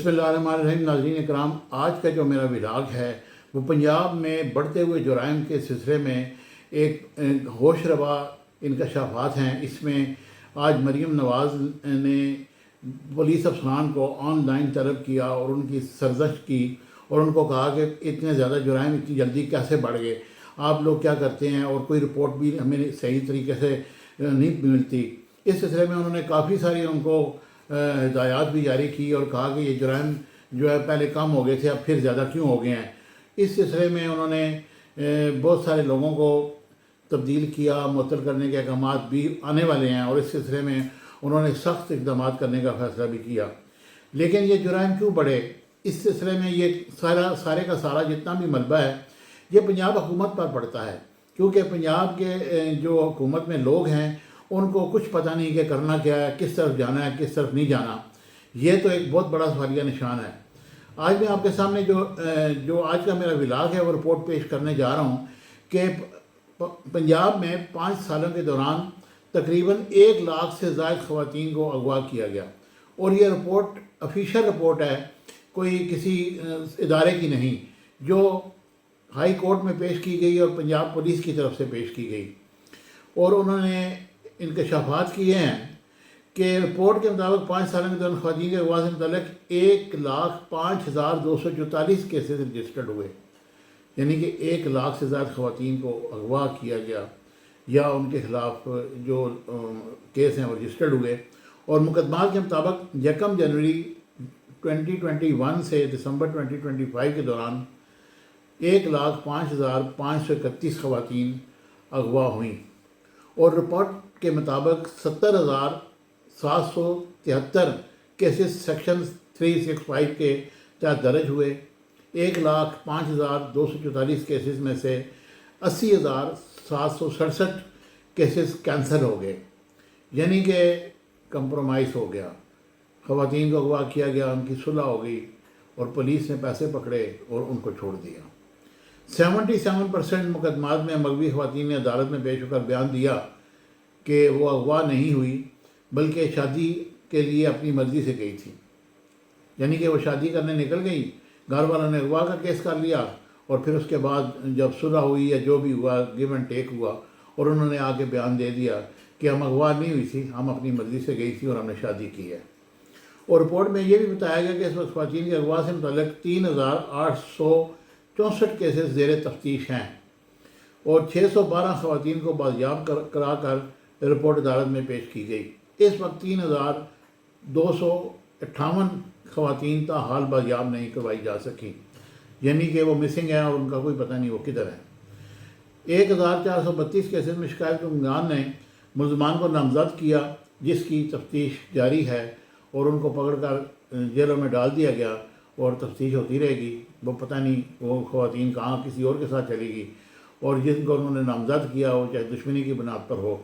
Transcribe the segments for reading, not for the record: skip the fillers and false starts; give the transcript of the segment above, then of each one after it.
بسم اللہ الرحمن الرحیم. ناظرین اکرام، آج کا جو میرا ولاگ ہے وہ پنجاب میں بڑھتے ہوئے جرائم کے سلسلے میں ایک ہوش روا انکشافات ہیں. اس میں آج مریم نواز نے پولیس افسران کو آن لائن طلب کیا اور ان کی سرزنش کی اور ان کو کہا کہ اتنے زیادہ جرائم اتنی جلدی کیسے بڑھ گئے، آپ لوگ کیا کرتے ہیں، اور کوئی رپورٹ بھی ہمیں صحیح طریقے سے نہیں ملتی. اس سلسلے میں انہوں نے کافی ساری ان کو ہدایات بھی جاری کی اور کہا کہ یہ جرائم جو ہے پہلے کم ہو گئے تھے، اب پھر زیادہ کیوں ہو گئے ہیں. اس سلسلے میں انہوں نے بہت سارے لوگوں کو تبدیل کیا، معطل کرنے کے احکامات بھی آنے والے ہیں، اور اس سلسلے میں انہوں نے سخت اقدامات کرنے کا فیصلہ بھی کیا. لیکن یہ جرائم کیوں بڑھے، اس سلسلے میں یہ سارے کا سارا جتنا بھی ملبہ ہے یہ پنجاب حکومت پر پڑتا ہے، کیونکہ پنجاب کے جو حکومت میں لوگ ہیں ان کو کچھ پتہ نہیں کہ کرنا کیا ہے، کس طرف جانا ہے، کس طرف نہیں جانا. یہ تو ایک بہت بڑا سوالیہ نشان ہے. آج میں آپ کے سامنے جو آج کا میرا ولاگ ہے وہ رپورٹ پیش کرنے جا رہا ہوں کہ پنجاب میں 5 سالوں کے دوران تقریباً 1 لاکھ سے زائد خواتین کو اغوا کیا گیا. اور یہ رپورٹ آفیشیل رپورٹ ہے، کوئی کسی ادارے کی نہیں، جو ہائی کورٹ میں پیش کی گئی اور پنجاب پولیس کی طرف سے پیش کی گئی. اور انہوں نے انکشافات کیے ہیں کہ رپورٹ کے مطابق 5 سالوں کے دوران خواتین کے اغوا سے متعلق 1,05,244 کیسز رجسٹرڈ ہوئے. یعنی کہ 1 لاکھ سے زیادہ خواتین کو اغوا کیا گیا یا ان کے خلاف جو کیس ہیں وہ رجسٹرڈ ہوئے. اور مقدمات کے مطابق 1 جنوری 2021 سے دسمبر 2025 کے دوران 1,05,531 خواتین اغوا ہوئیں. اور رپورٹ کے مطابق 70,773 کیسز سیکشن 365 کے تحت درج ہوئے. 1,05,244 کیسز میں سے 80,767 کیسز کینسل ہو گئے، یعنی کہ کمپرومائز ہو گیا. خواتین کو اغوا کیا گیا، ان کی صلح ہو گئی اور پولیس نے پیسے پکڑے اور ان کو چھوڑ دیا. 77% مقدمات میں مغوی خواتین نے عدالت میں پیش ہو کر بیان دیا کہ وہ اغوا نہیں ہوئی بلکہ شادی کے لیے اپنی مرضی سے گئی تھی. یعنی کہ وہ شادی کرنے نکل گئی، گھر والوں نے اغوا کا کیس کر لیا اور پھر اس کے بعد جب صلح ہوئی یا جو بھی ہوا، گیو اینڈ ٹیک ہوا، اور انہوں نے آ کے بیان دے دیا کہ ہم اغوا نہیں ہوئی تھی، ہم اپنی مرضی سے گئی تھی اور ہم نے شادی کی ہے. اور رپورٹ میں یہ بھی بتایا گیا کہ اس وقت خواتین کے اغوا سے متعلق 3,864 کیسز زیر تفتیش ہیں اور 612 خواتین کو بازیاب کرا کر رپورٹ عدالت میں پیش کی گئی. اس وقت 3,258 خواتین تاحال بازیاب نہیں کروائی جا سکیں، یعنی کہ وہ مسنگ ہیں اور ان کا کوئی پتہ نہیں وہ کدھر ہے. 1,432 کیسز میں شکایت کنندگان نے ملزمان کو نامزد کیا، جس کی تفتیش جاری ہے اور ان کو پکڑ کر جیلوں میں ڈال دیا گیا اور تفتیش ہوتی رہے گی. وہ پتہ نہیں وہ خواتین کہاں کسی اور کے ساتھ چلے گی، اور جن کو انہوں نے نامزد کیا ہو چاہے دشمنی کی بنیاد پر ہو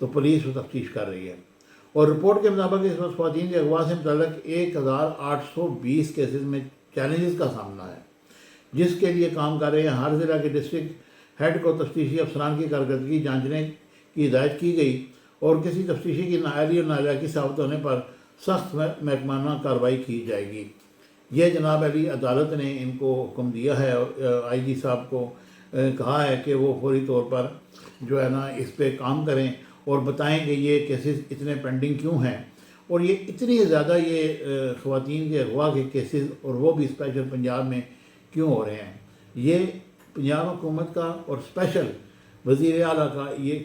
تو پولیس وہ تفتیش کر رہی ہے. اور رپورٹ کے مطابق اس وقت خواتین کے اغوا سے متعلق 1,820 کیسز میں چیلنجز کا سامنا ہے، جس کے لیے کام کر رہے ہیں. ہر ضلع کے ڈسٹرکٹ ہیڈ کو تفتیشی افسران کی کارکردگی جانچنے کی ہدایت کی گئی اور کسی تفتیشی کی نااہلی اور نالاحقی ثابت ہونے پر سخت محکمانہ کارروائی کی جائے گی. یہ جناب علی عدالت نے ان کو حکم دیا ہے اور آئی جی صاحب کو کہا ہے کہ وہ فوری طور پر جو ہے نا اس پہ کام کریں اور بتائیں کہ یہ کیسز اتنے پینڈنگ کیوں ہیں اور یہ اتنی زیادہ یہ خواتین کے اغوا کے کیسز اور وہ بھی اسپیشل پنجاب میں کیوں ہو رہے ہیں. یہ پنجاب حکومت کا اور اسپیشل وزیر اعلیٰ کا یہ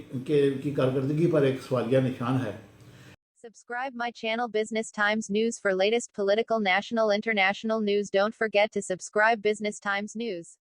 کی کارکردگی پر ایک سوالیہ نشان ہے. Subscribe my channel Business Times News for latest political, national, international news. Don't forget to subscribe Business Times News.